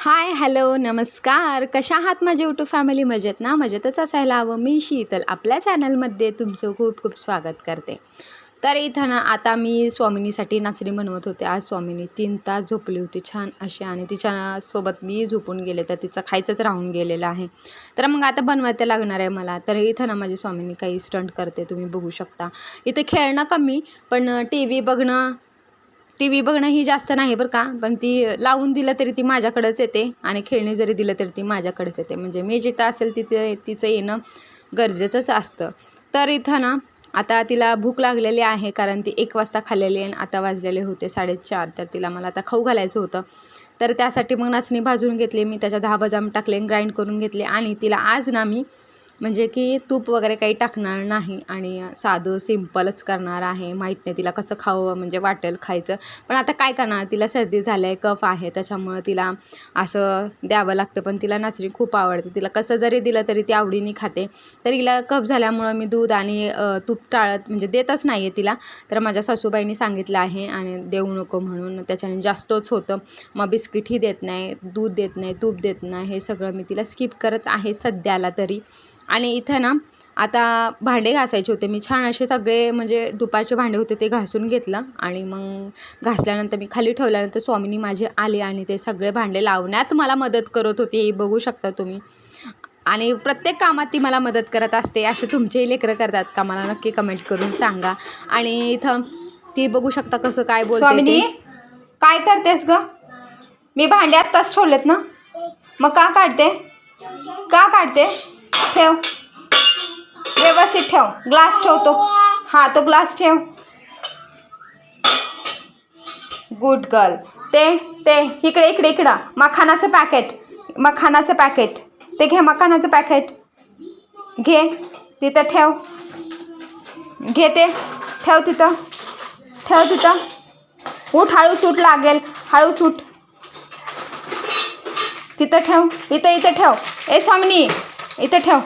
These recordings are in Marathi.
हाय, हॅलो, नमस्कार. कशा आहात माझे यूट्यूब फॅमिली? मजेत ना? मजेतच असायला हवं. मी शीतल आपल्या चॅनलमध्ये तुमचं खूप खूप स्वागत करते. तर इथं ना आता मी स्वामिनीसाठी नाचणी बनवत होते. आज स्वामिनी 3 तास झोपली होती छान अशी आणि तिच्यासोबत मी झोपून गेले, तर तिचं खायचंच राहून गेलेलं आहे. तर मग आता बनवायला लागणार आहे मला. तर इथं ना माझी स्वामिनी काही स्टंट करते, तुम्ही बघू शकता. इथे खेळणं कमी, पण टी व्ही बघणं ही जास्त नाही बरं का. पण ती लावून दिलं तरी ती माझ्याकडेच येते आणि खेळणी जरी दिलं तरी ती माझ्याकडेच येते. म्हणजे मी जिथं असेल तिथे तिचं येणं गरजेचंच असतं. तर इथं ना आता तिला भूक लागलेली आहे, कारण ती 1 वाजता खाल्लेली आहे आणि आता वाजलेले होते 4:30. तर तिला मला आता खाऊ घालायचं होतं. तर त्यासाठी मग नाचणी भाजून घेतली मी, त्याच्यात 10 बदाम टाकले, ग्राइंड करून घेतले आणि तिला आज ना मी म्हणजे की तूप वगैरे काही टाकणार नाही आणि साधं सिंपलच करणार आहे. माहीत नाही तिला कसं खावं म्हणजे वाटेल खायचं. पण आता काय करणार, तिला सर्दी झाली आहे, कफ आहे, त्याच्यामुळं तिला असं द्यावं लागतं. पण तिला नाचणी खूप आवडते. तिला कसं जरी दिलं तरी ती आवडीने खाते. तर हिला कफ झाल्यामुळं मी दूध आणि तूप टाळत म्हणजे देतच नाही आहे तिला. तर माझ्या सासूबाईंनी सांगितलं आहे आणि देऊ नको म्हणून, त्याच्याने जास्तच होतं. मग बिस्किटही देत नाही, दूध देत नाही, तूप देत नाही, हे सगळं मी तिला स्किप करत आहे सध्याला तरी. आणि इथं ना आता भांडे घासायचे होते. मी छान असे सगळे म्हणजे दुपारचे भांडे होते ते घासून घेतलं आणि मग घासल्यानंतर मी खाली ठेवल्यानंतर स्वामिनी माझी आली आणि ते सगळे भांडे लावण्यात मला मदत करत होती. हे बघू शकता तुम्ही. आणि प्रत्येक कामात ती मला मदत करत असते. असे तुमचेही लेकरं करतात का? मला नक्की कमेंट करून सांगा. आणि इथं ती बघू शकता कसं काय बोलते. स्वामिनी, काय करतेस ग? मी भांडे आत्ताच ठेवलेत ना, मग का काढते? का काढते? ठेव, व्यवस्थित ठेव. ग्लास ठेवतो. हा, तो ग्लास ठेव. Good girl. ते इकडे इकडे इकडं मखानाचं पॅकेट ते घे. मखानाचं पॅकेट घे, तिथं ठेव. घे ते, ठेव तिथं. उठ, हळूच उठ, लागेल. हळूच उठ. तिथं ठेव. इथं ठेव. ए स्वामिनी, इथं ठेव.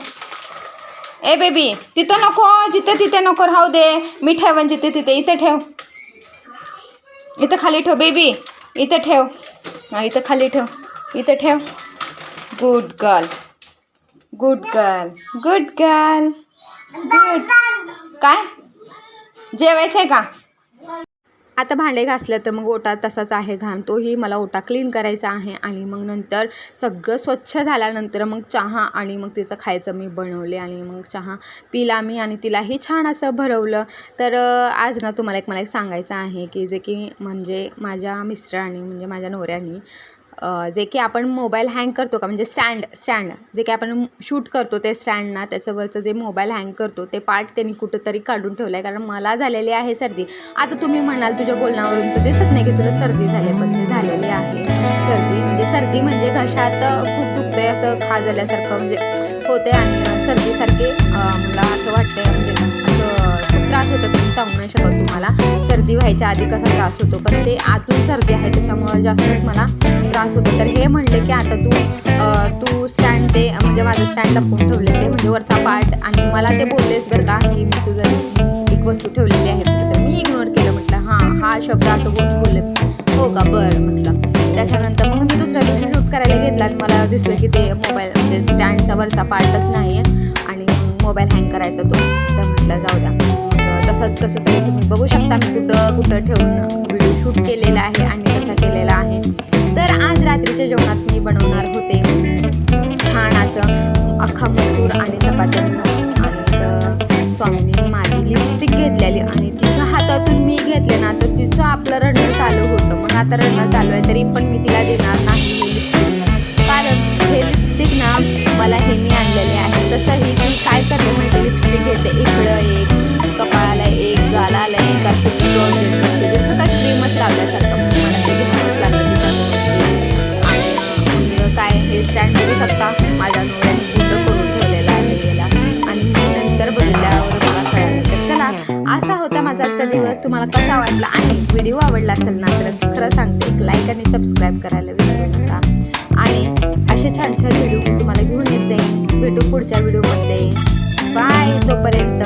ए बेबी, तिथं नको, तिथे नको राहू दे. मी ठेवन जिथे तिथे. इथं ठेव. इथं खाली ठेव बेबी. इथं ठेव. हा, इथं खाली ठेव. इथं ठेव. Good girl. गुड. काय जेवायचं आहे का? आता भांडे घासले तर मग ओटा तसाच आहे घाण, तोही मला ओटा क्लीन करायचा आहे. आणि मग नंतर सगळं स्वच्छ झाल्यानंतर मग चहा आणि मग तिचं खायचं मी बनवले आणि मग चहा पिला मी आणि तिलाही छान असं भरवलं. तर आज ना तुम्हाला मला एक सांगायचं आहे की जे की म्हणजे माझ्या मिस्टरांनी म्हणजे माझ्या नवऱ्यानी जे की आपण मोबाईल हँग करतो का म्हणजे स्टँड जे की आपण शूट करतो ते स्टँड ना, त्याच्यावरचं जे मोबाईल हँग करतो ते पार्ट त्यांनी कुठंतरी काढून ठेवलं आहे. कारण मला झालेली आहे सर्दी. आता तुम्ही म्हणाल तुझ्या बोलण्यावरून तर दिसत नाही की तुला सर्दी झाली, पण ते झालेली आहे सर्दी म्हणजे घशात खूप दुखतंय, असं खाजल्यासारखं म्हणजे होते आणि सर्दीसारखे मला असं वाटतंय. म्हणजे असं खूप त्रास होतो, तुम्ही सांगू नाही शकत तुम्हाला. सर्दी व्हायच्या आधी कसा त्रास होतो, पण ते आतून सर्दी आहे त्याच्यामुळं जास्तच मला त्रास होतो. तर हे म्हणले की आता तू स्टँड ते म्हणजे माझं स्टँड लपवून ठेवले ते म्हणजे वरचा पार्ट, आणि मला ते बोललेच बरं का की मी तुझं एक वस्तू ठेवलेली आहे. तर मी इग्नोर केलं. म्हटलं हा शब्द असं बोलले. हो का, बरं म्हटलं. त्याच्यानंतर मग मी दुसऱ्या दिवशी शूट करायला घेतला आणि मला दिसलं की ते मोबाईल म्हणजे स्टँडचा वरचा पार्टच नाही आहे आणि मोबाईल हँग करायचा तो. तर म्हटलं जाऊ द्या. तसंच कसं तरी तुम्ही बघू शकता मी कुठं ठेवून व्हिडिओ शूट केलेला आहे आणि कसा केलेला आहे. तर आज रात्रीच्या जेवणात मी बनवणार होते छान असं अख्खा मसूर आणि चपाती. आणि स्वामीने माझी लिपस्टिक घेतलेली आणि तिच्या हातातून मी घेतले ना, तर तिचं आपलं रडणं चालू होतं. मग आता रडणं चालू आहे तरी पण मी तिला देणार नाही हे लिपस्टिक, कारण हे लिपस्टिक ना मला हे मी आणलेले आहे. तसंही ती काय करते म्हणजे लिपस्टिक घेते, इकडं एक, कपाळाला एक, गालाला एक, अशी जसं काय क्रीमच लावल्यासारखं. म्हणजे मला ते घेऊनच लागतं तिच्याकडे. आणि काय हे स्टँड करू शकता माझ्या नवऱ्याने गुंड करून ठेवलेला आहे याला, आणि नंतर बघितल्यावर मला कळालं. तर चला, असा होता माझा आजचा दिवस. तुम्हाला कसा वाटला आणि व्हिडिओ आवडला असेल ना तर खरं सांगते एक लाईक आणि सबस्क्राईब करायला विसरू नका. आणि असे छान व्हिडिओ मी तुम्हाला घेऊन येत जाईन. भेटू पुढच्या व्हिडिओमध्ये. बाय, तोपर्यंत.